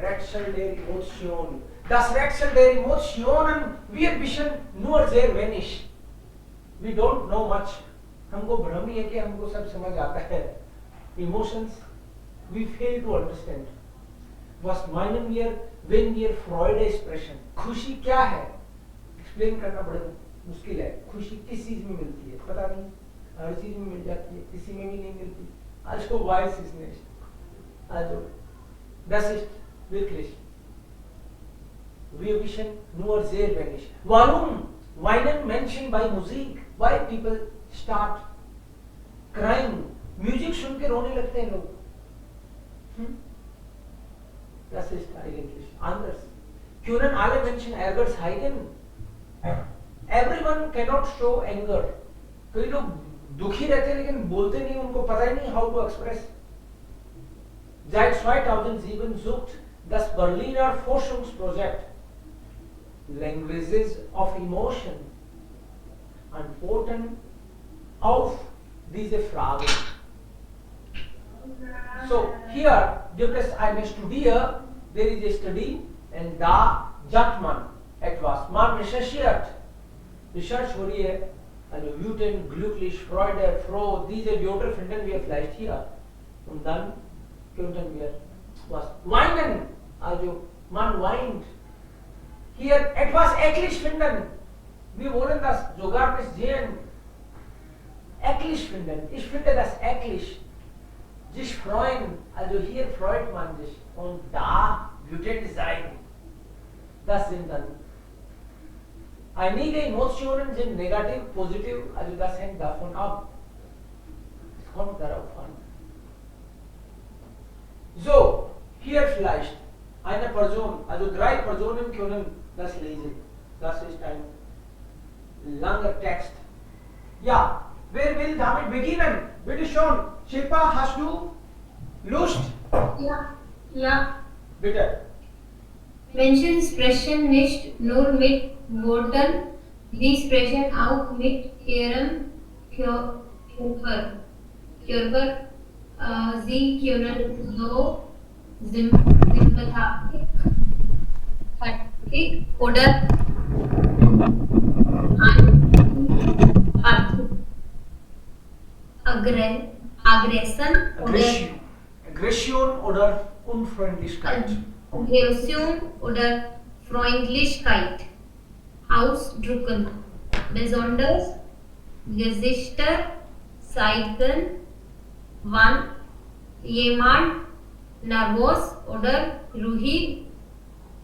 Rätsel der Emotion. Das Rätsel der Emotionen, wir wissen nur sehr wenig. We don't know much. हमको भ्रम ही है कि हमको सब समझ आता है. Emotions, we fail to understand. Was meinen wir, wenn wir Freude sprechen? खुशी क्या है? Explain करना बड़ा मुश्किल है. खुशी किस चीज में मिलती है? पता नहीं. हर चीज में मिल जाती है, किसी में भी नहीं मिलती. Also weiß es nicht. Also, das ist wirklich. Wir wissen nur sehr wenig. Warum weinen Menschen bei Musik? Why people start crying? Music सुन के रोने लगते हैं लोग. Das ist eigentlich anders. Können alle Menschen Ärger zeigen? Everyone cannot show anger. कई लोग दुखी रहते हैं लेकिन बोलते नहीं, उनको पता ही नहीं how to express. Seit 2007 sucht das Berliner Forschungsprojekt Languages of Emotion Antworten auf diese Fragen. So here gibt es eine Studie, there is a study and da sagt man etwas, man recherchiert, Research हो रही है, also wütend, glücklich, Freude, froh, diese Wörter finden wir vielleicht hier und dann könnten wir was weinen, also man weint, hier etwas eklig finden, wir wollen das sogar nicht sehen, eklig finden, ich finde das eklig, sich freuen, also hier freut man sich und da wütend sein, das sind dann einige Emotionen sind negativ, positiv, also das hängt davon ab. Es kommt darauf an. So, hier vielleicht eine Person, also 3 Personen können das lesen. Das ist ein langer Text. Ja, wer will damit beginnen? Bitte schon. Shilpa, hast du Lust? Ja. Ja. Bitte. Menschen sprechen nicht nur mit Worten, sie sprechen auch mit ihrem Körper. Sie können so sympathisch oder Aggression oder Unfreundlichkeit. Aggression oder Freundlichkeit ausdrücken. Besonders Gesichter zeigen, wann jemand nervös oder ruhig,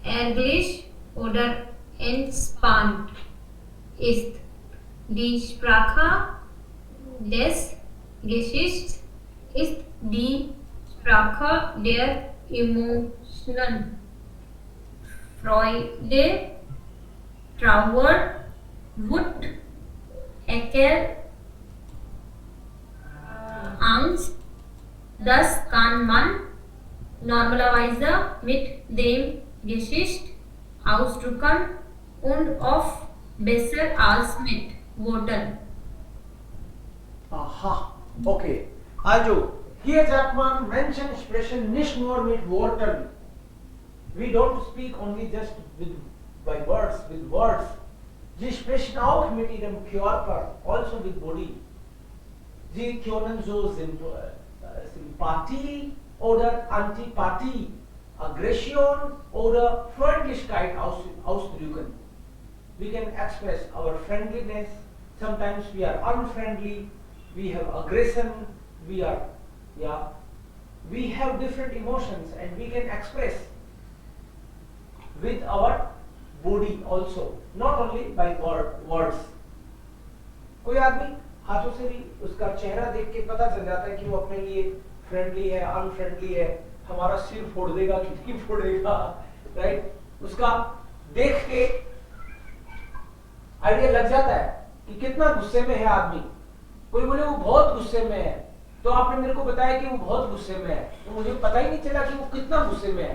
ärgerlich oder entspannt ist. Die Sprache des Gesichts ist die Sprache der Emotionen. Freude, Trauer, Wut, Ekel, Angst, das kann man normalerweise mit dem Gesicht ausdrücken und oft besser als mit Worten. Aha, okay. Also, hier sagt man, Menschen sprechen nicht nur mit Worten. We don't speak only just by words, with words. Sie sprechen auch mit ihrem Körper, also with body. Sie können so Sympathie oder Antipathie, Aggression oder Freundlichkeit ausdrücken. We can express our friendliness. Sometimes we are unfriendly. We have aggression. We have different emotions, and we can express with our body also, not only by words. कोई आदमी हाथों से भी उसका चेहरा देख के पता चल जाता है कि वो अपने लिए फ्रेंडली है, अनफ्रेंडली है, हमारा सिर फोड़ देगा कि नहीं फोड़ेगा, राइट? उसका देख के आइडिया लग जाता है कि कितना गुस्से में है आदमी. कोई बोले वो बहुत गुस्से में है, तो आपने मेरे को बताया कि वो बहुत गुस्से में है, तो मुझे पता ही नहीं चला कि वो कितना गुस्से में है.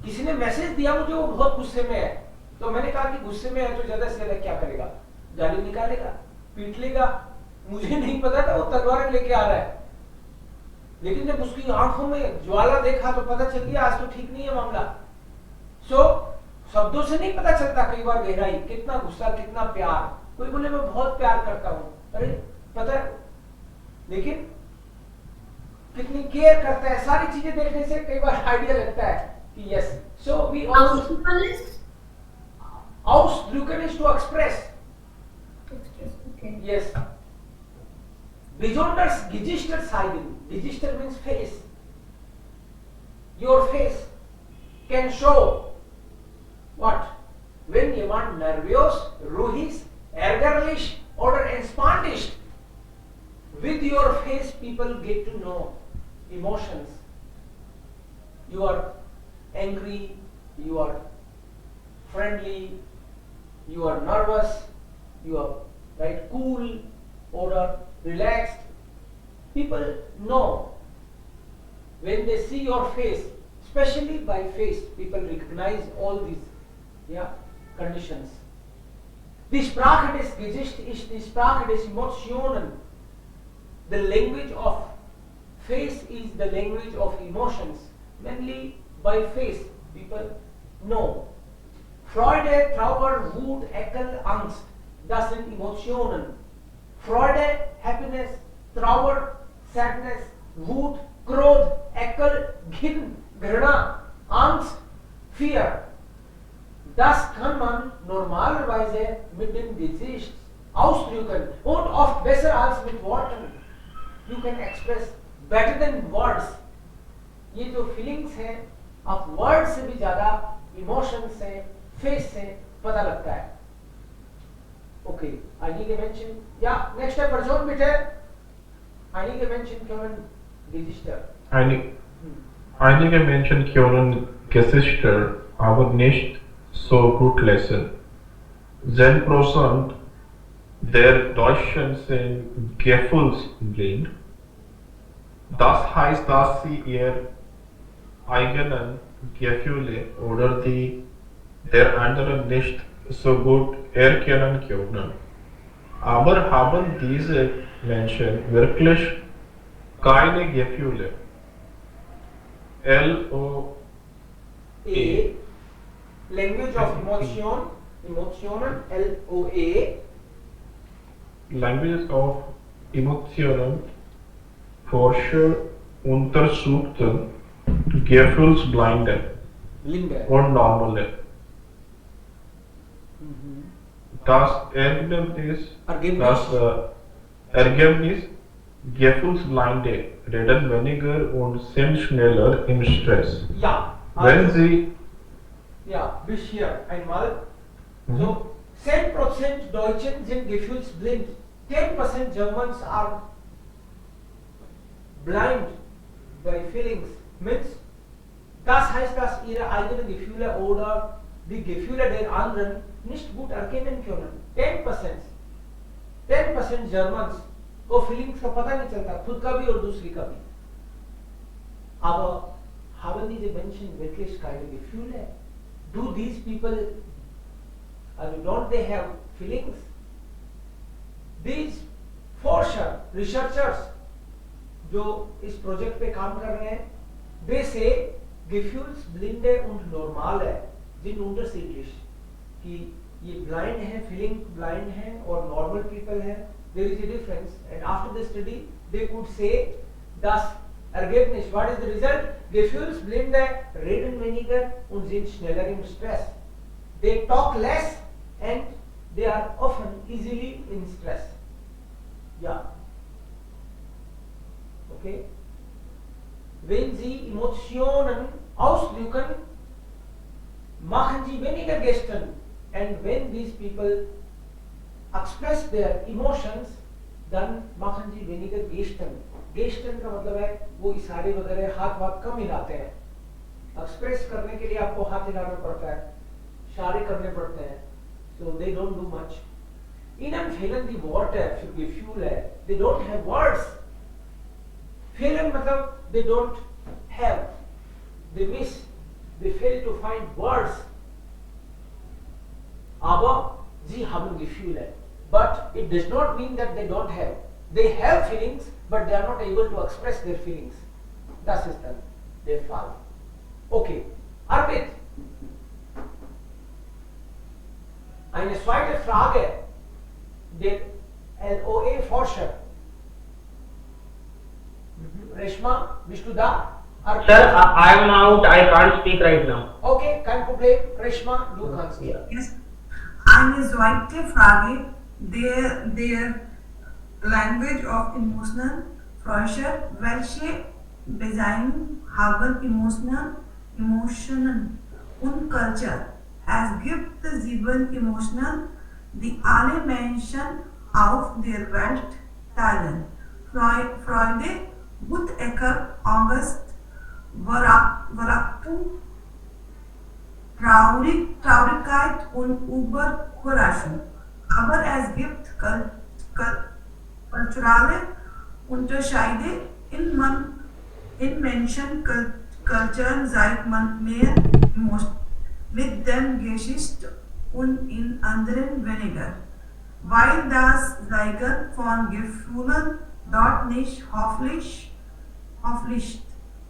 किसी ने मैसेज दिया मुझे वो बहुत गुस्से में है, तो मैंने कहा कि गुस्से में है तो ज्यादा से ज्यादा क्या करेगा, गाली निकालेगा, पीट लेगा. मुझे नहीं पता था वो तलवार लेके आ रहा है. लेकिन जब उसकी आंखों में ज्वाला देखा तो पता चल गया आज तो ठीक नहीं है मामला। सो शब्दों से नहीं पता चलता कई बार गहराई, कितना गुस्सा कितना प्यार। कोई बोले मैं बहुत प्यार करता हूं, अरे पता है, लेकिन कितनी केयर करता है, सारी चीजें देखने से कई बार आइडिया लगता है कि yes. So we ausdrücken is to express. Okay. Yes. Besonders Gesichter zeigen. Gesichter means face. Your face can show what? Wenn jemand nervös, ruhig, ärgerlich oder entspannt ist. With your face people get to know emotions. You are angry, you are friendly, you are nervous, you are right cool or relaxed. People know when they see your face, especially by face, people recognize all these conditions. Die Sprache des Gesichts ist die Sprache des Emotionen. The language of face is the language of emotions. Mainly by face, people know. Freude, Trauer, Wut, Ekel, Angst. Das sind Emotionen. Freude, Happiness, Trauer, Sadness, Wut, Krodh, Ekel, Ghin, Grana, Angst, Fear. Das kann man normalerweise mit dem Gesicht ausdrücken und oft besser als mit Worten. You can express better than words. ये जो feelings हैं, आप words से भी ज़्यादा emotions से, face से पता लगता है. Okay, einige Menschen, ja, nächste Person bitte. Einige Menschen können Gesichter. Einige Menschen können Gesichter aber nicht so gut lesen. 10% der Deutschen sind gefühlsblind. Das heißt, dass sie ihre eigenen Gefühle oder die der anderen nicht so gut erkennen können. Aber haben diese Menschen wirklich keine Gefühle? LOE, Language of Emotion, Emotionen, LOE. Language of Emotionen Forscher untersuchten Gefühlsblinde Blinde. und Normale. Das Ergebnis, Gefühlsblinde reden weniger und sind schneller im Stress. Ja, Wenn also, sie ja, bis hier einmal. So, 10% Deutschen sind gefühlsblind. 10% Germans are blind by feelings. Means, das heißt, dass ihre eigenen Gefühle oder die Gefühle der anderen nicht gut erkennen können. 10%. 10% Germans को feelings का पता नहीं चलता, खुद का भी और दूसरी का भी. Aber haben diese Menschen wirklich keine Gefühle? Do these people, don't they have feelings? These Forscher, researchers, जो इस प्रोजेक्ट पे काम कर रहे हैं, they say Gefühlsblinde und Normale sind unterschiedlich. कि ये blind है, feeling blind है और normal people है. There is a difference, and after the study, they could say, das Ergebnis, what is the result? Gefühlsblinde reden weniger und sind schneller im Stress. They talk less and they are often easily in stress. Yeah. Okay. Wenn Sie Emotionen ausdrücken, machen Sie weniger Gesten, and when these people express their emotions, then machen Sie weniger Gesten. Gesten का मतलब है वो इशारे वगैरह हाथ वाथ कम हिलाते हैं. एक्सप्रेस करने के लिए आपको हाथ हिलाना पड़ता है, इशारे करने पड़ते हैं. So they don't do much. Ihnen fehlen die Worte für Gefühle. They don't have words. Fehlen मतलब they don't have. They miss. They fail to find words. Aber sie haben Gefühle. But it does not mean that they don't have. They have feelings, but they are not able to express their feelings. das ist dann der Fall. Okay, Arpit, eine zweite Frage der LOA-Forscher. Reshma, bist du da? Arpit? Sir, I am out. I can't speak right now. Okay, kein Problem. Reshma, du kannst. Yeah. Yes. Eine zweite Frage, der Language of Emotional Forscher, welche Design haben Emotionen und Culture. Es gibt 7 Emotionen, die alle Menschen auf der Welt teilen. Freude, Wut, Angst, Verachtung, Traurigkeit und Überraschung. Aber es gibt kulturelle Unterschiede in Menschenkulturen seit man mehr mit dem Geschichte und in anderen weniger. Weil das Zeigen von Gefühlen dort nicht hoffentlich,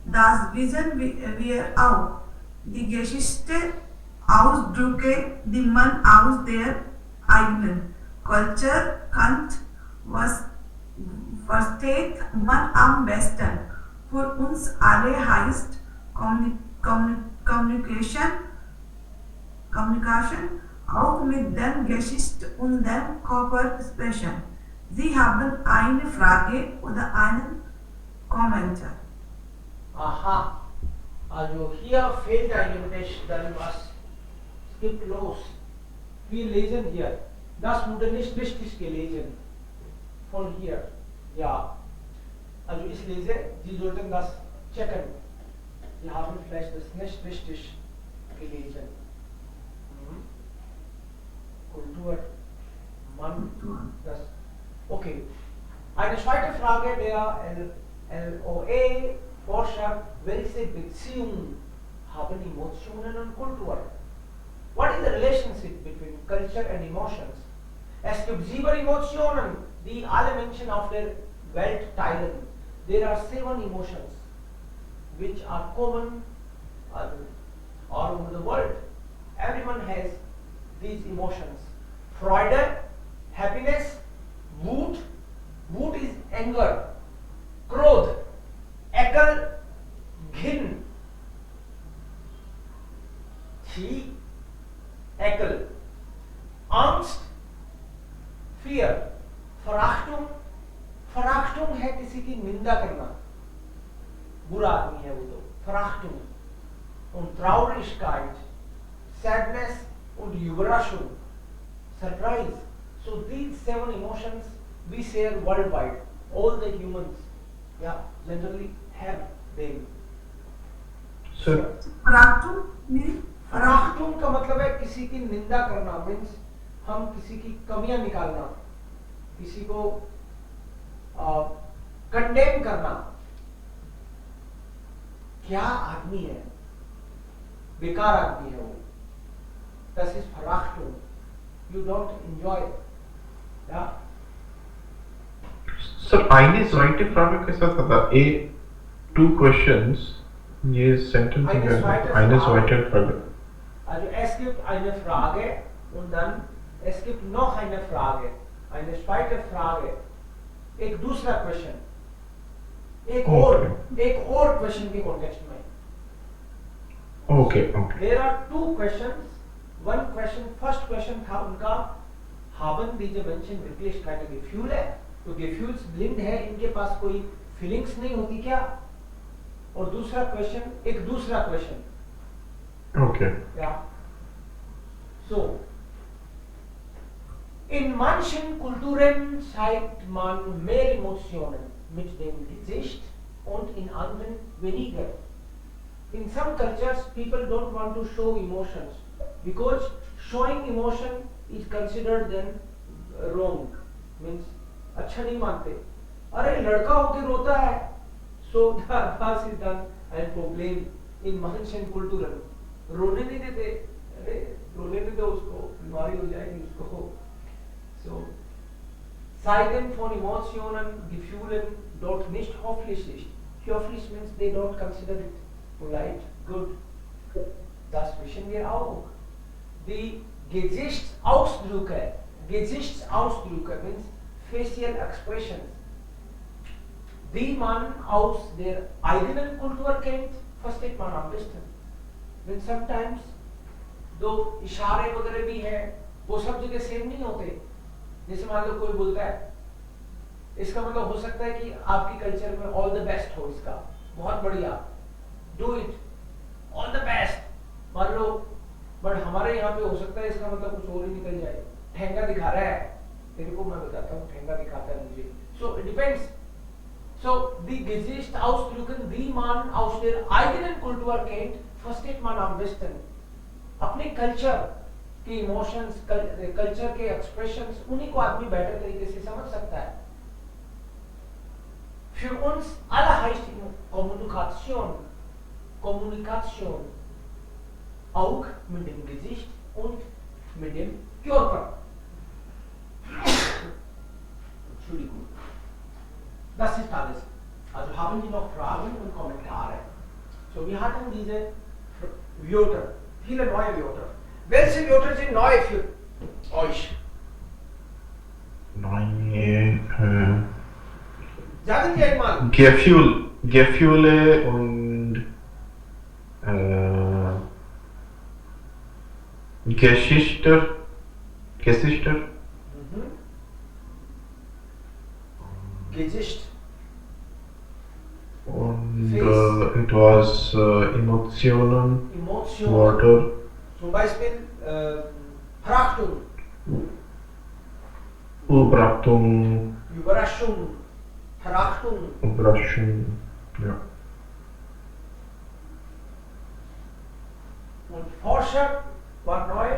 das wissen wir auch. Die Geschichte Ausdrücke, die man aus der eigenen Kultur kennt, was versteht man am besten. Für uns alle heißt Communication auch mit der Geschichte und dem Körper sprechen. Sie haben eine Frage oder einen Kommentar. Aha, also hier fehlt eigentlich dann was. Es gibt los. Wir lesen hier. Das wurde nicht richtig gelesen. Von hier. Ja. Also ich lese, Sie sollten das checken. Sie haben vielleicht das nicht richtig gelesen. Kultur, Mann, das. Okay. Eine zweite Frage der LOA-Forscher, welche Beziehungen haben Emotionen und Kultur? What is the relationship between culture and emotions? Es gibt 7 Emotionen, die alle Menschen auf der Welt teilen. There are 7 emotions which are common all over the world. Everyone has these emotions. Freude, happiness, Wut is anger, Krodh, Ekel, Ghin, Chi, Ekel, Angst, Fear, Verachtung है किसी की निंदा करना, बुरा आदमी है वो तो, Verachtung, und Traurigkeit, Sadness und Überraschung, surprise. So these 7 emotions we share worldwide. All the humans, generally have them. Sir, Verachtung का मतलब है किसी की निंदा करना, मीन्स हम किसी की कमियां निकालना, किसी को कंडेम करना. क्या आदमी है, बेकार आदमी है वो. Das ist Verachtung. You don't enjoy it. Ja? sir, eine zweite Frage के साथ था. 2 questions. ये sentence Eine है. zweite Eine Frage. zweite Frage. Also es gibt eine Frage und dann es gibt noch eine Frage, eine zweite Frage, एक दूसरा question, एक और question के कॉन्टेक्स्ट में. Okay. There are 2 questions. One question, first question था उनका, haben diese Menschen wirklich keine Gefühle? तो Gefühls blind है, इनके पास कोई फीलिंग्स नहीं होती क्या? और दूसरा क्वेश्चन, एक दूसरा question. Okay. Ja. So. In manchen Kulturen zeigt man mehr Emotionen mit dem Gesicht und in anderen weniger. In some cultures, people don't want to show emotions because showing emotion is considered then wrong. Means अच्छा नहीं मानते. अरे लड़का होके रोता है. So das ist dann ein Problem in manchen Kulturen. रोने नहीं देते. अरे रोने नहीं दो उसको, बीमारी हो जाएगी उसको. So, Zeigen von Emotionen, Gefühlen dort nicht hoffentlich ist. Höflich means they don't consider it polite, good. Das wissen wir auch. Die Gesichtsausdrücke means facial expressions, die man aus der eigenen Kultur kennt, versteht man am besten. When sometimes दो इशारे वगैरह भी हैं, वो सब जगह same नहीं होते. जैसे मान लो कोई बोलता है, इसका मतलब हो सकता है कि आपकी कल्चर में ऑल द बेस्ट हो, इसका बहुत बढ़िया, do it, all the best मान लो, बट हमारे यहाँ पे हो सकता है इसका मतलब कुछ और ही निकल जाए. ठेंगा दिखा रहा है, तेरे को मैं बताता हूँ ठेंगा दिखाता है मुझे. So it depends. So die Gesichtsausdrücken, die man aus der eigenen Kultur kennt, versteht man am besten. अपने कल्चर के इमोशंस, कल्चर के एक्सप्रेशंस, उन्हीं को आदमी बेटर तरीके से समझ सकता है. Für uns alle heißt Kommunikation auch mit dem Gesicht und mit dem Körper. Entschuldigung. Das ist alles. Also haben Sie noch Fragen und Kommentare? So, wir hatten diese Wörter, viele neue Wörter. Welche Wörter sind neu für euch? Neue, Sagen Sie einmal. Gefühle und Geschichte. Mhm. Gesicht. Und Face. etwas Emotionen, Emotionen. Wörter, Zum Beispiel Prachtung, Überraschung, Überraschung. Ja. Und Forscher war neu,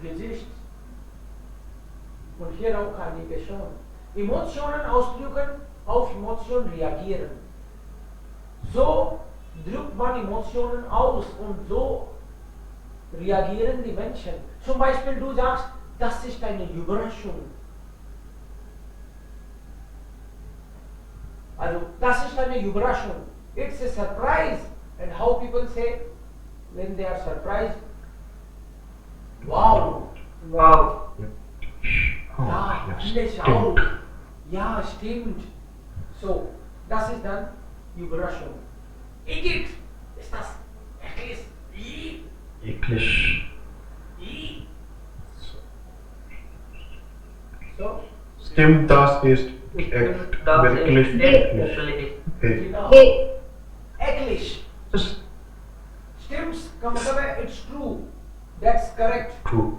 Gesicht und hier auch einige schon. Emotionen ausdrücken, auf Emotionen reagieren. So drückt man Emotionen aus und so reagieren die Menschen. Zum Beispiel du sagst, das ist eine Überraschung. Also das ist eine Überraschung. It's a surprise. And how people say when they are surprised, wow. Wow. Ja, ja, Englisch stimmt. auch. Ja, stimmt. So, das ist dann Überraschung. Igitt, ist das eklig? Eklig. So, Stimmt, das ist echt Das wirklich ist eklig. wirklich. Hey. genau. Eklig. Stimmt's? का मतलब है it's true. That's correct. True.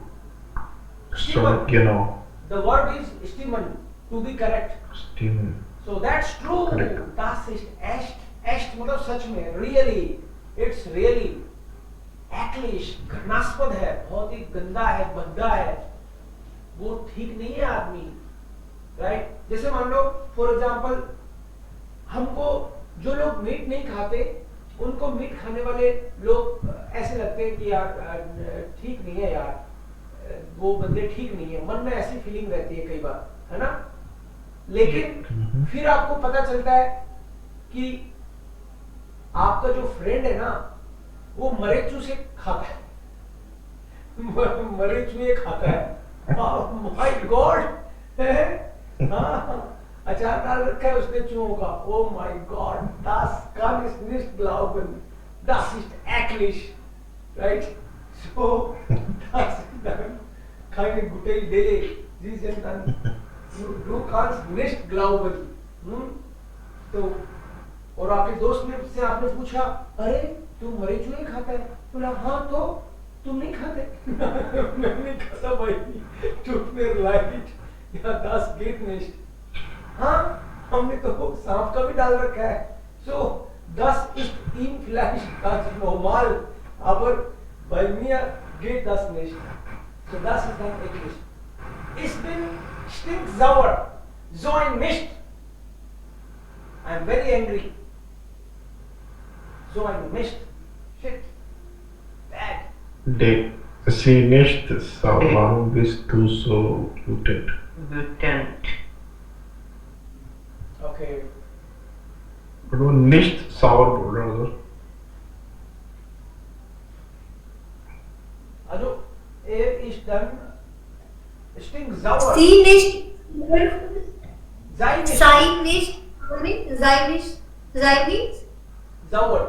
So, Stimmen. genau. The word is stimmen, to be correct. Stimmen. So that's true. Correct. Das ist echt. echt मतलब सच में. Really. It's really. eklig. घृणास्पद है. बहुत ही गंदा है, भद्दा है. वो ठीक नहीं है आदमी. राइट? जैसे मान लो फॉर एग्जाम्पल हमको जो लोग मीट नहीं खाते उनको मीट खाने वाले लोग ऐसे लगते हैं कि यार ठीक नहीं है यार, वो बंदे ठीक नहीं है. मन में ऐसी फीलिंग रहती है कई बार, है ना. लेकिन फिर आपको पता चलता है कि आपका जो फ्रेंड है ना वो मरे चूसे खाता है. मरे चूहे खाता है. My God. अचार डाल रखा है उसने चूहों का. Oh my God. das kann ich nicht glauben. Das ist eklig. Right? So, das ist dann keine gute Idee. Sie sind dann, du kannst nicht glauben. तो और आपके दोस्त ने से आपने पूछा, अरे तू मरे चूहे खाता है? बोला हाँ, तो तुम नहीं खाते? मैं नहीं खाता भाई. tut mir leid. Ja, das geht nicht. हाँ, हमने तो सांप का भी डाल रखा है. So, das ist ihm vielleicht ganz normal, aber bei mir geht das nicht. So, das ist dann eklig. Ich bin stinksauer. So ein Mist. I'm very angry. So ein Mist. Shit. Bad. Sie nicht so, warum bist du so wütend? Wütend. Okay. But वो nicht sauer बोल रहा है उधर. Also, ist dann stinkt sauer. Sie nicht. Sei nicht Sei nicht. Sei nicht. Sei nicht. sauer.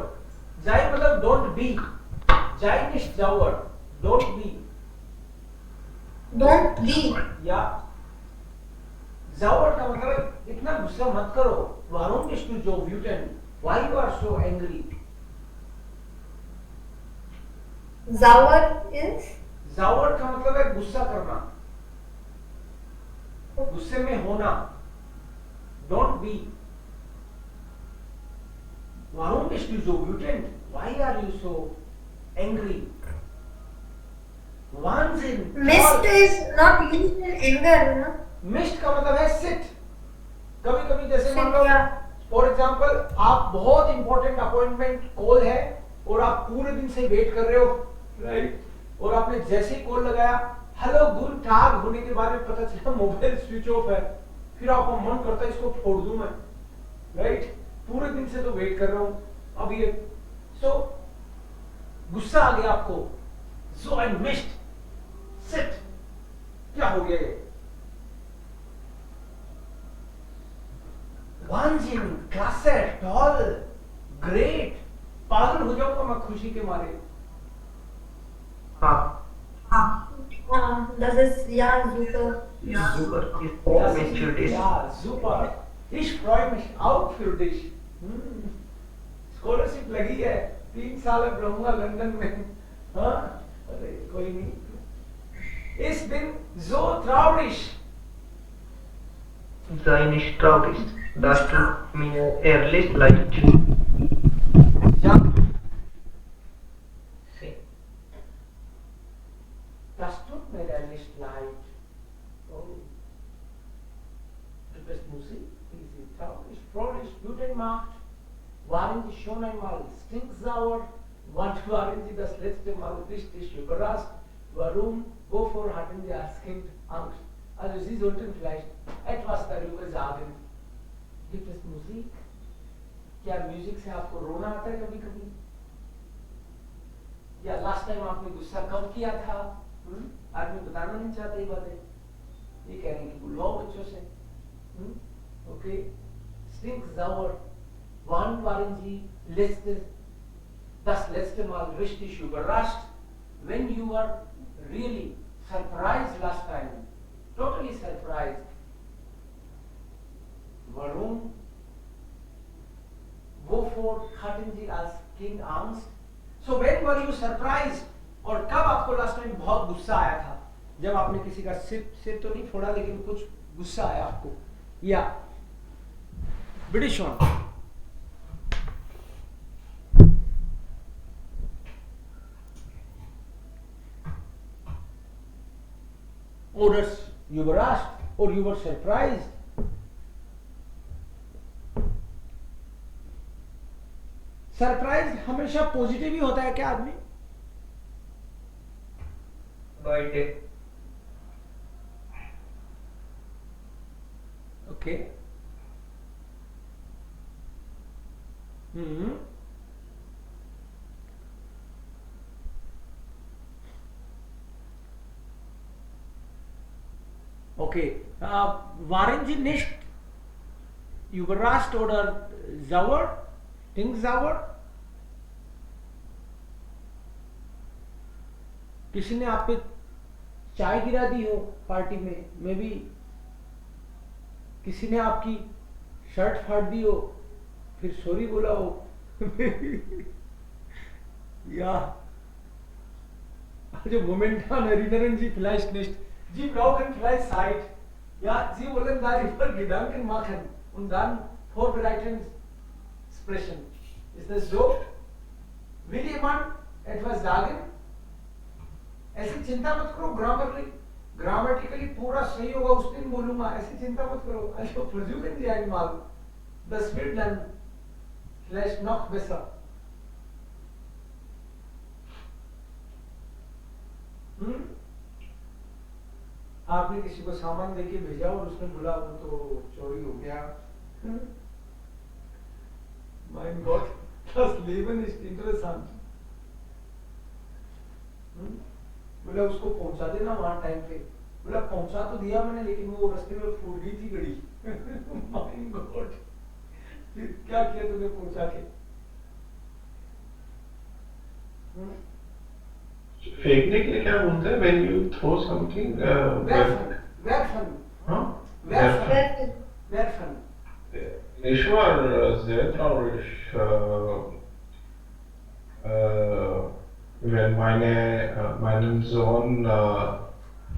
Sei मतलब don't be. Sei nicht sauer. Don't be. Don't be. या sauer का मतलब इतना गुस्सा मत करो. Warum bist du so wütend? Why you are so angry? Sauer is. Sauer का मतलब है गुस्सा करना, गुस्से में होना. Don't be. Warum bist du so wütend? Why are you so angry? Wahnsinn. Mist is not used in anger, no? Mist का मतलब है सिट. कभी कभी जैसे मान लो Yeah. फॉर एग्जाम्पल आप बहुत इंपॉर्टेंट अपॉइंटमेंट कॉल है और आप पूरे दिन से वेट कर रहे हो, राइट? और आपने जैसे ही कॉल लगाया हेलो गुड टाग होने के बाद में पता चला मोबाइल स्विच ऑफ है. फिर आपको मन करता है इसको फोड़ दूं मैं, राइट? पूरे दिन से तो वेट कर रहा हूं. अब ये सो गुस्सा आ गया आपको. सो आई मिस्ड सिट. क्या हो गया ये? Wahnsinn, klasse, toll, great. पागल हो जाऊंगा मैं खुशी के मारे. हाँ. Das ist ja super. Ja. Super. Ich freue Das mich ist- für dich. Ja, super. Ich freue mich auch für dich. Scholarship लगी है, 3 साल अब रहूंगा लंदन में. हाँ, अरे कोई नहीं. Ich bin so traurig. Sei nicht traurig. Das tut mir ehrlich leid. Ja, Sí. das tut mir ehrlich leid. Oh. Du bist Musik, die sie traurig, fröhlich, wütend macht. Waren Sie schon einmal stinksauer? Wann waren Sie das letzte Mal richtig überrascht? Warum? Wovor hatten Sie als Kind Angst? Also Sie sollten vielleicht etwas darüber sagen. Gibt es Musik? क्या music से आपको रोना आता है कभी कभी? या last time आपने गुस्सा कब किया था? आदमी बताना नहीं चाहते ये बातें. ये कह रहे हैं कि बुलवाओ बच्चों से. Okay. Stinksauer. Wann waren Sie das letzte Mal richtig überrascht? When you were really surprised last time? Totally surprised. Warum? Wovor hatten Sie als Kind Angst? So when were you surprised? और कब आपको last time बहुत गुस्सा आया था? जब आपने किसी का सिर तो नहीं फोड़ा लेकिन कुछ गुस्सा आया आपको. या British one. Or you were asked or you were surprised. Surprise हमेशा पॉजिटिव ही होता है क्या आदमी? Birthday. Okay. Okay. Waren Sie nicht überrascht oder sauer? Stinksauer? किसी ने आप पे चाय गिरा दी हो पार्टी में, मे बी किसी ने आपकी शर्ट फाड़ दी हो, फिर सॉरी बोला हो. Ja. Also momentan erinnern Sie vielleicht nicht. Sie brauchen vielleicht Zeit. Ja, Sie wollen darüber Gedanken machen und dann vorbereiten sprechen. Ist das so? Will jemand etwas sagen? ऐसी चिंता मत करो. ग्रामेटिकली पूरा सही होगा उस दिन बोलूंगा. ऐसी चिंता मत करो. Also versuchen Sie einmal. Das wird dann vielleicht noch besser. आपने किसी को सामान देके भेजा और उसने बोला वो तो चोरी हो गया. Mein Gott, das Leben ist interessant. बोला उसको पहुंचा देना वहां टाइम पे, बोला पहुंचा तो दिया मैंने, लेकिन वो रास्ते में फूट गई थी घड़ी। माय गॉड, फिर क्या किया तुमने पहुंचा के? फेंकने के लिए क्या बोलते हैं? When you throw something, werfen, werfen, हाँ? werfen, Werfen. werfen. Ich war sehr traurig, wenn meinen Sohn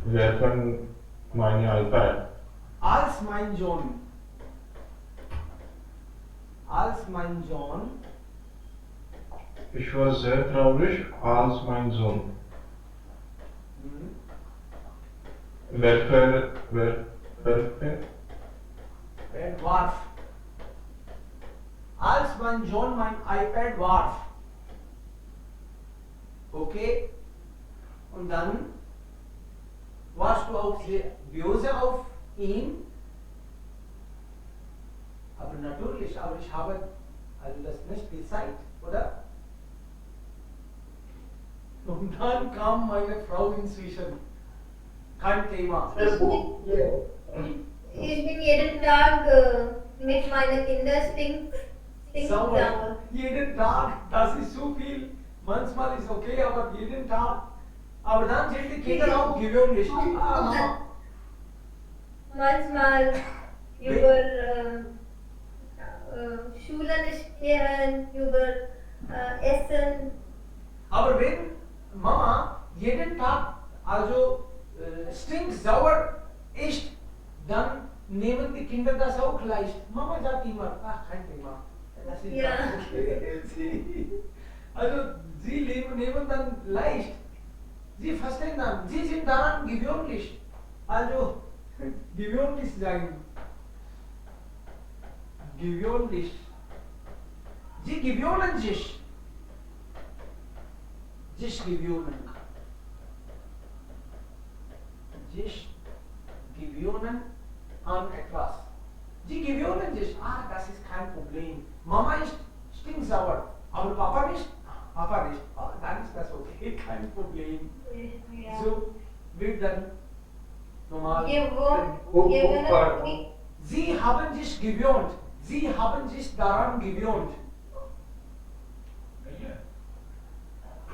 werfen mein iPad. Als mein Sohn, als mein Sohn, Ich war sehr traurig, als mein Sohn werfen warf. Als mein Sohn mein iPad warf. Okay? Und dann warst du auch sehr böse auf ihn. Aber natürlich, aber ich habe also das nicht gezeigt, oder? Und dann kam meine Frau inzwischen. Kein Thema. Ich bin jeden Tag mit meinen Kindern Sauber. sauber. Jeden Tag, das ist zu viel. Manchmal ist okay, aber jeden Tag. Aber dann sind die Kinder auch gewöhnlich. Ah, Manchmal über Schule nicht gehen, über Essen. aber wenn Mama jeden Tag also stinksauer ist, dann nehmen die Kinder das auch leicht. Mama sagt immer, ach, kein Thema. Das ist Ja. okay. Also sie nehmen dann leicht. Sie verstehen dann. Sie sind daran gewöhnlich. Also gewöhnlich sein. Gewöhnlich. Sie gewöhnen sich. Sich gewöhnen. Sich gewöhnen an etwas. Sie gewöhnen sich, das ist kein Problem. Mama ist stinksauer, aber Papa nicht. Papa nicht. Dann ist das okay, kein Problem. Ja. So wird dann normal. Gewöhnen. Sie haben sich gewöhnt. Sie haben sich daran gewöhnt.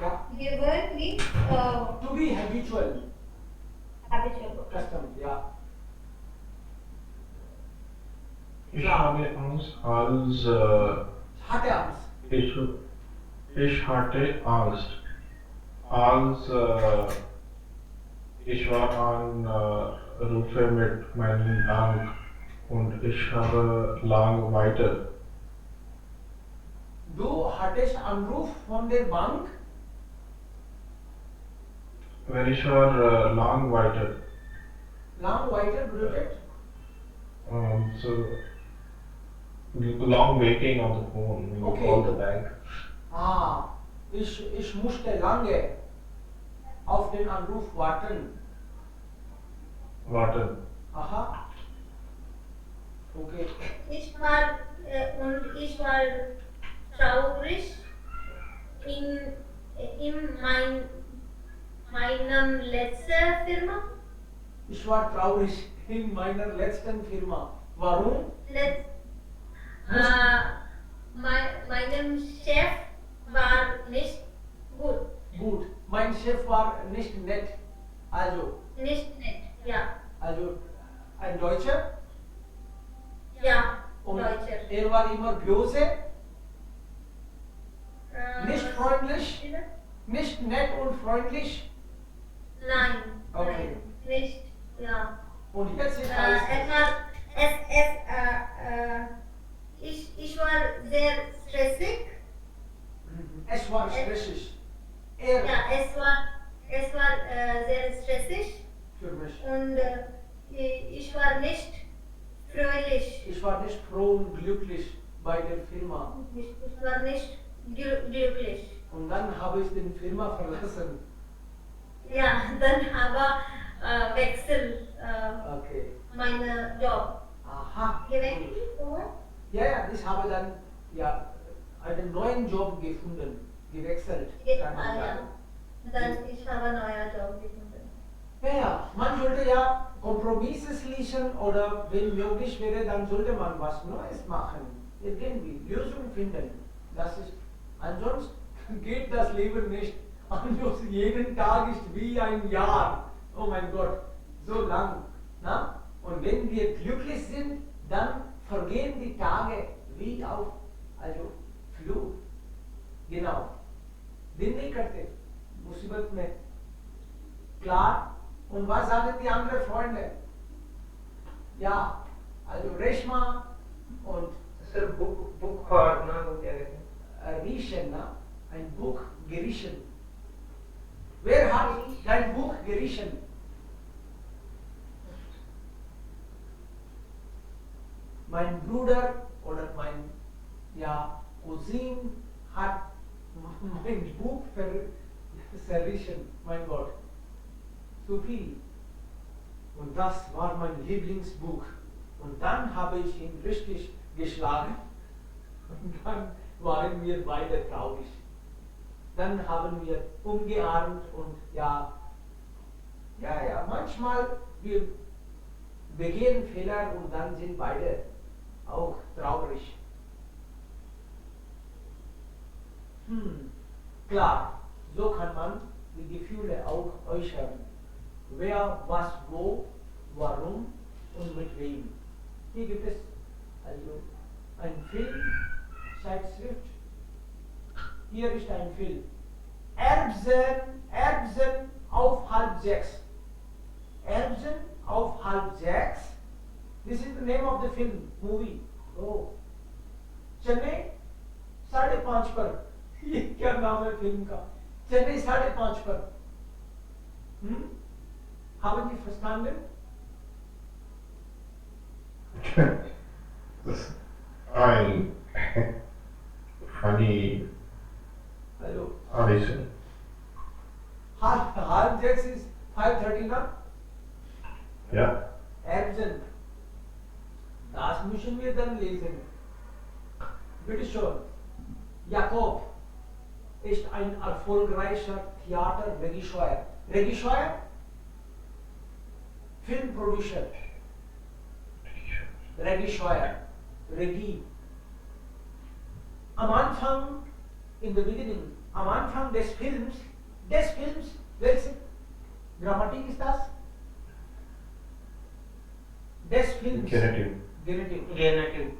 Ja. Gewöhnt wie To be habitual. habitual. Custom, ja. Ich habe Angst, als Hatte Angst. ich hatte Angst, als ich war an Rufe mit meinem Bank und ich habe lang weiter. Du hattest Anruf von der Bank. Wenn ich war lang weiter, Lang weiter bedeutet? so long waiting on the phone when you Okay. call the bank. Ich musste lange auf den Anruf warten. Warten. Aha. Okay. Ich war traurig in meinem letzten Firma. Ich war traurig in meiner letzten Firma. Warum? Meinem Chef war nicht gut. Gut. Mein Chef war nicht nett. Also Nicht nett. Ja. Ein Deutscher. Ja. Und Deutscher. er war immer böse, nicht freundlich, Bitte? nicht nett und freundlich. Nein. Okay. Nein. Nicht. Ja. Und jetzt ist alles. Ich war sehr stressig. Es war stressig. Ja, es war sehr stressig Für mich. und ich war nicht fröhlich. Ich war nicht froh und glücklich bei der Firma. Ich war nicht glücklich. Und dann habe ich die Firma verlassen. Ja, dann habe Wechsel Okay. meinen Job. Aha. Gewechselt. Ja, ich habe dann ja einen neuen Job gefunden, gewechselt. kann man ja. sagen. Dann ich habe einen neuen Job gefunden. Ja, ja, man sollte ja Kompromisse schließen oder wenn möglich wäre, dann sollte man was Neues machen. Irgendwie Lösung finden. Das ist, ansonsten geht das Leben nicht. Ansonsten jeden Tag ist wie ein Jahr. Oh mein Gott, so lang. Na? Und wenn wir glücklich sind, dann vergehen die Tage wie auf also Flug. Genau. दिन नहीं करते मुसीबत में klar. Und was sagen die anderen Freunde? Ja, also Reshma und sir book फाड़ना को क्या कहते हैं? Riechen, na? Ein Buch geriechen. Wer hat dein Buch geriechen? Mein Bruder oder mein Cousin hat mein Buch zerrissen, mein Gott. Zu viel. Und das war mein Lieblingsbuch. Und dann habe ich ihn richtig geschlagen. Und dann waren wir beide traurig. Dann haben wir umgearmt und manchmal wir begehen Fehler und dann sind beide auch traurig. Klar, so kann man die Gefühle auch äußern. Wer, was, wo, warum und mit wem. Hier gibt es also ein Film, Zeitschrift. Hier ist ein Film. Erbsen auf 5:30. Erbsen auf 5:30. This is the name of the film, movie. Oh. Chennai 5:30 पर. ये क्या नाम है film का? चेन्नई 5:30 पर. Haben Sie verstanden? Das ist ein funny Hallo. addition. Half 6 ist 5:30 na? Ja. Erbsen. Das müssen wir dann lesen. Bitte schon. Jakob ist ein erfolgreicher Theaterregisseur. Regisseur? Filmproducer. Regisseur. Regie. Am Anfang, in the beginning, am Anfang des Films, welche Grammatik ist das? Des Films. Genitive. Genitive.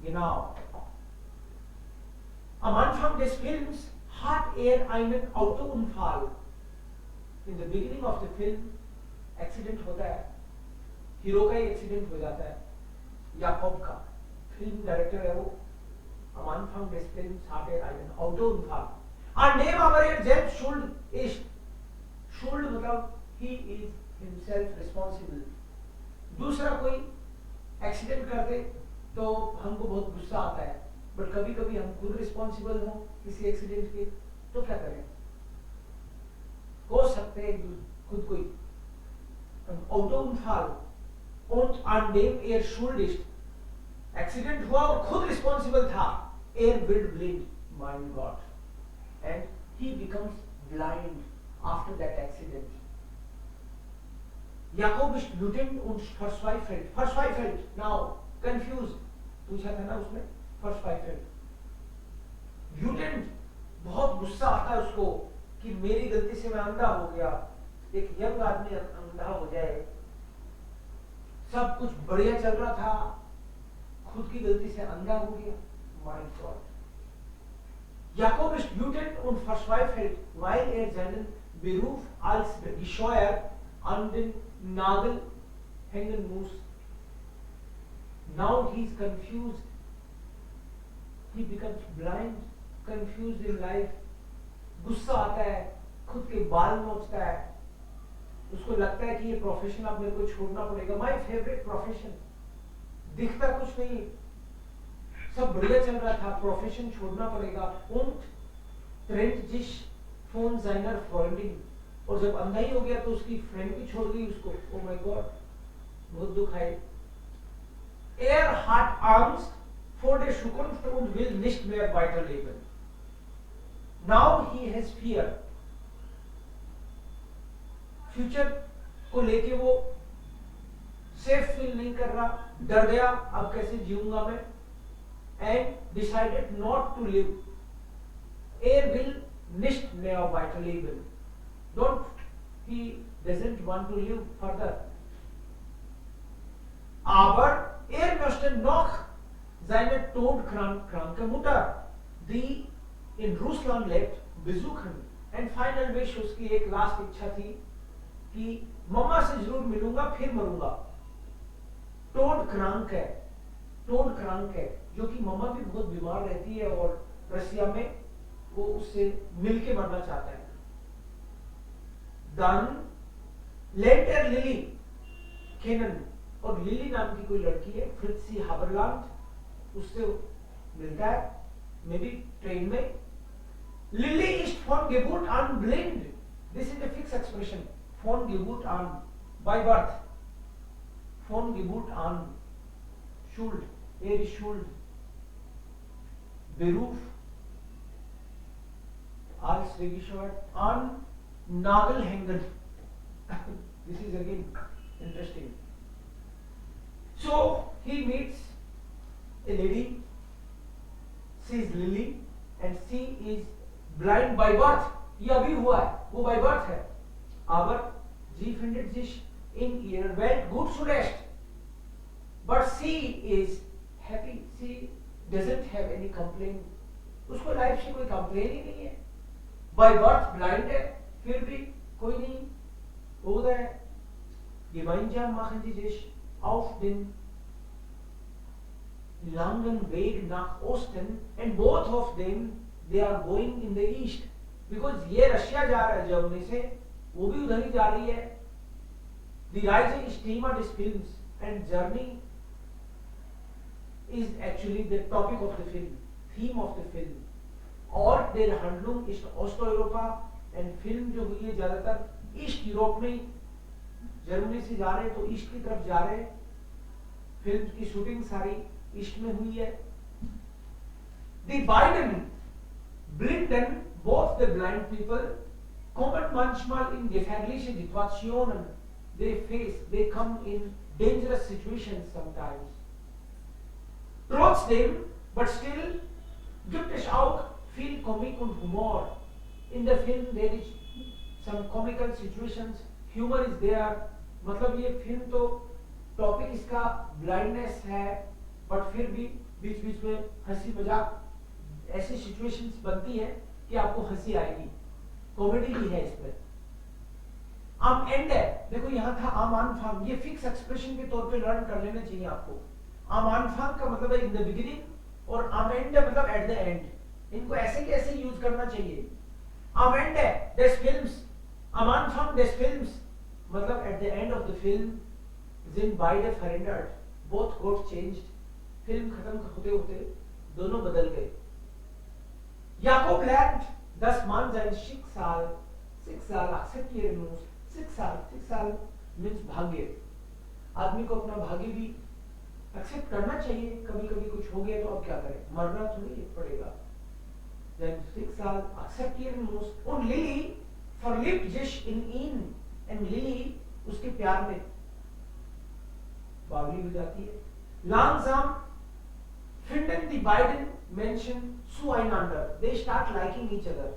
Genau. Am Anfang des Films hat einen Autounfall. In the beginning of the film, accident होता है. Hero का ही accident हो जाता है. याकूब का. Film director है वो. Am Anfang des Films hat einen Autounfall. Und neben aber selbst schuld ist. Schuld मतलब he is himself responsible. दूसरा कोई एक्सीडेंट कर दे तो हमको बहुत गुस्सा आता है. बट कभी कभी हम खुद रिस्पॉन्सिबल हो किसी एक्सीडेंट के तो क्या करें? हो सकते हैं खुद कोई Autounfall und an dem schuld ist. Accident हुआ और खुद रिस्पॉन्सिबल था. Wird blind, mein Gott. And he becomes blind after that accident. Jakob ist wütend und verzweifelt. Verzweifelt, now, confused. पूछा था ना उसमें? Verzweifelt. Wütend, बहुत गुस्सा आता है उसको कि मेरी गलती से मैं अंधा हो गया. एक यंग आदमी अंधा हो जाए. सब कुछ बढ़िया चल रहा था, खुद की गलती से अंधा हो गया. Mein Gott. Jakob ist wütend und verzweifelt, weil seinen Beruf als Regisseur an den Nagel hängen muss. Now he is confused. He becomes blind, confused in life. गुस्सा आता है, खुद के बाल नोचता है. उसको लगता है कि ये प्रोफेशन अब मेरे को छोड़ना पड़ेगा. My favorite profession. दिखता कुछ नहीं, सब बढ़िया चल रहा था, प्रोफेशन छोड़ना पड़ेगा. Und trennt sich von seiner Freundin. और जब अंधा ही हो गया तो उसकी फ्रेंड भी छोड़ गई उसको. Oh my God, बहुत दुख है. Hat Angst vor der Zukunft und will nicht mehr weiterleben. Now he has fear. Future को लेके वो सेफ फील नहीं कर रहा, डर गया, अब कैसे जीऊंगा मैं, and decided not to live. Er will nicht mehr weiterleben. He doesn't want to live further. Aber möchte noch seine todkranke Mutter, die in Russland lebt, besuchen. And final wish, उसकी एक लास्ट इच्छा थी कि मम्मा से जरूर मिलूंगा, फिर मरूंगा. टोडक्रांक है, जो कि मम्मा भी बहुत बीमार रहती है और रसिया में वो उससे मिलके मरना चाहता है. Dann लेटर लिली केनन, और लिली नाम की कोई लड़की है, फ्रित्सी हाबरलैंड, उससे मिलता है, मे बी ट्रेन में. Lily is von Geburt an blind. This is a fixed expression. Von Geburt an, by birth. Von Geburt an. Schuld. Ist schuld. Beruf. Als Regischwert. An Nagel hängen. This is again interesting. So he meets a lady. She is Lily and she is blind by birth. ये अभी हुआ है, वो by birth है. Aber sie findet sich in ihrer Welt gut zurecht. But she is happy. She doesn't have any complaint. उसको life से कोई complain ही नहीं है. By birth blind है, फिर भी कोई नहीं. Oder gemeinsam machen sie sich auf den langen Weg nach Osten and both of them they are going in the east. Because ये रशिया जा रहा है जर्मनी से, वो भी उधर ही जा रही है. The rising theme of these films and journey is actually the topic of the film, theme of the film. और der Handlung ist Osteuropa and film जो हुई है ज्यादातर ईस्ट यूरोप में, जर्मनी से जा रहे तो ईस्ट की तरफ जा रहे. फिल्म की शूटिंग सारी ईस्ट में हुई है. Die beiden Blinden, both the blind people, kommen manchmal in gefährliche Situationen. They come in dangerous situations sometimes. Trotzdem, but still, gibt es auch viel Komik und Humor. In the film there is some comical situations, humor is there. मतलब ये film तो topic इसका blindness है, but फिर भी बीच बीच में हंसी मजाक ऐसी सिचुएशंस बनती है कि आपको हंसी आएगी. कॉमेडी भी है इसमें. आम एंड है, देखो यहाँ था आम आनफांग, ये फिक्स एक्सप्रेशन के तौर पे लर्न कर लेना चाहिए आपको. आम आनफांग का मतलब है इन द बिगिनिंग और आम एंड है मतलब एट द एंड. इनको ऐसे कैसे यूज करना चाहिए. आम एंड है des Films, am Anfang des Films मतलब at the end of the film sind beide verändert, both got changed. Film खत्म होते होते दोनों बदल गए. Jakob lernt, dass man sein Schicksal akzeptieren muss. Schicksal means भाग्य. आदमी को अपना भाग्य भी एक्सेप्ट करना चाहिए. कभी कभी कुछ हो गया तो अब क्या करें, मरना थोड़ी पड़ेगा. Sein Schicksal akzeptieren muss. Und Lily verliebt sich in ihn. And Lily उसके प्यार में बावली हो जाती है. Langsam finden die beiden Menschen zueinander. They start liking each other.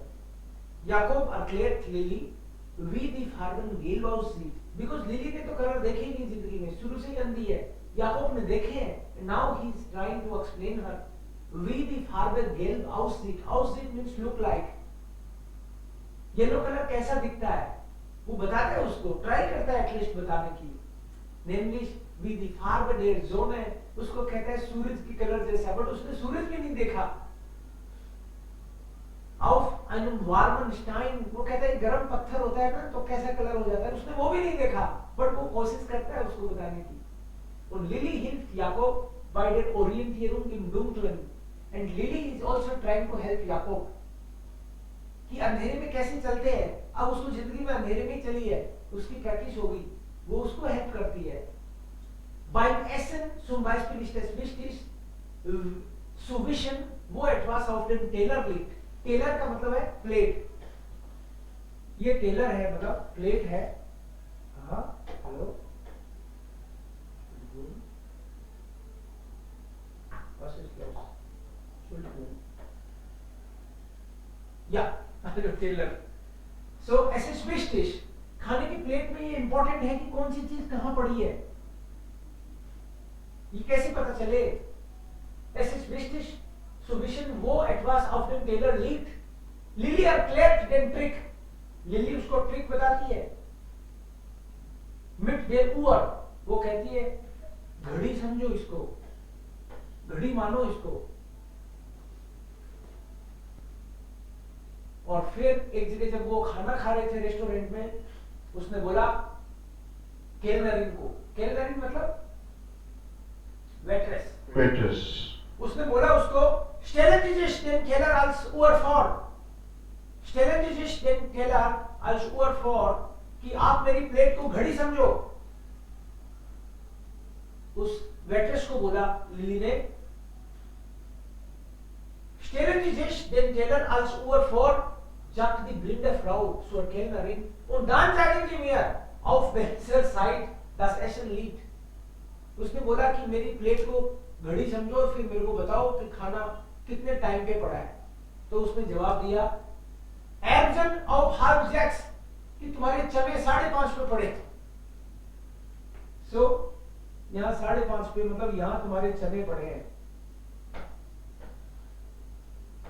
Jakob erklärt Lily wie die Farben gelb aussieht. Because Lily ने तो colour देखे ही नहीं जिंदगी में, शुरू से ही अंधी है. Jakob ने देखे हैं. Now he is trying to explain her wie die Farbe gelb aussieht. Aussieht means look like. Yellow colour कैसा दिखता है वो बताता है उसको, ट्राई करता है एटलीस्ट बताने की. Nämlich wie die Farbe der Sonne, उसको कहता है सूरज की कलर जैसा, बट उसने सूरज भी नहीं देखा. Auf einem warmen Stein, वो कहता है गर्म पत्थर होता है ना तो कैसा कलर हो जाता है, उसने वो भी नहीं देखा, बट वो कोशिश करता है उसको बताने की. Und Lily hilft Jakob bei der Orientierung im Dunkeln. And Lily is also trying to help Jakob कि अंधेरे में कैसे चलते हैं. अब उसको जिंदगी में अंधेरे में चली है, उसकी प्रैक्टिस हो गई, वो उसको हेल्प करती है. Beim Essen zum Beispiel ist es wichtig, सुविशन वो advance of them tailor lit. Tailor का मतलब है प्लेट, ये टेलर है मतलब प्लेट है। हाँ hello was ist los? Entschuldigung. Ja, also Taylor. So es ist wichtig, खाने की प्लेट में ये इंपॉर्टेंट है कि कौन सी चीज कहां पड़ी है, ये कैसे पता चले? Es ist wichtig, so wissen wo etwas auf dem Teller liegt. Lily erklärt den Trick. Lily उसको ट्रिक बताती है। Mit der Uhr, वो कहती है घड़ी समझो इसको, घड़ी मानो इसको। और फिर एक जगह जब वो खाना खा रहे थे रेस्टोरेंट में, उसने बोला केलनरिन को, केलनरिन मतलब वेट्रेस, वेट्रेस, उसने बोला उसको stellen Sie sich den Teller als Uhr vor, stellen Sie sich den Teller als Uhr vor, कि आप मेरी प्लेट को घड़ी समझो। उस वेट्रेस को बोला लिली ने stellen Sie sich den Teller als Uhr vor, sagt die blinde Frau zur Kellnerin, und dann sagen Sie mir, auf welcher Seite das Essen liegt। उसने बोला कि मेरी प्लेट को घड़ी समझो और फिर मेरे को बताओ कि खाना कितने टाइम पे पड़ा है। तो उसने जवाब दिया एर्जन ऑफ हाफ जैक्स, कि तुम्हारे चने 5:30 पे पड़े। सो यहाँ 5:30 पे मतलब यहाँ तुम्हारे चने पड़े हैं,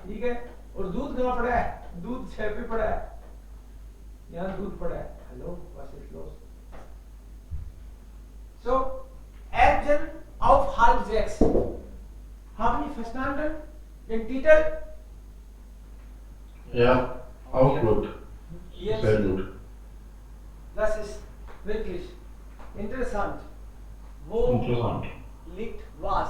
ठीक है। और दूध कहाँ पड़ा है? दूध 6 पे पड़ा है, यहाँ दूध पड़ा है। Hello was ist los? So Ergen auf halb 6. Haben Sie verstanden den Titel? Ja, auch gut. Yes. Sehr gut. Das ist wirklich interessant. Wo Interessant. liegt was?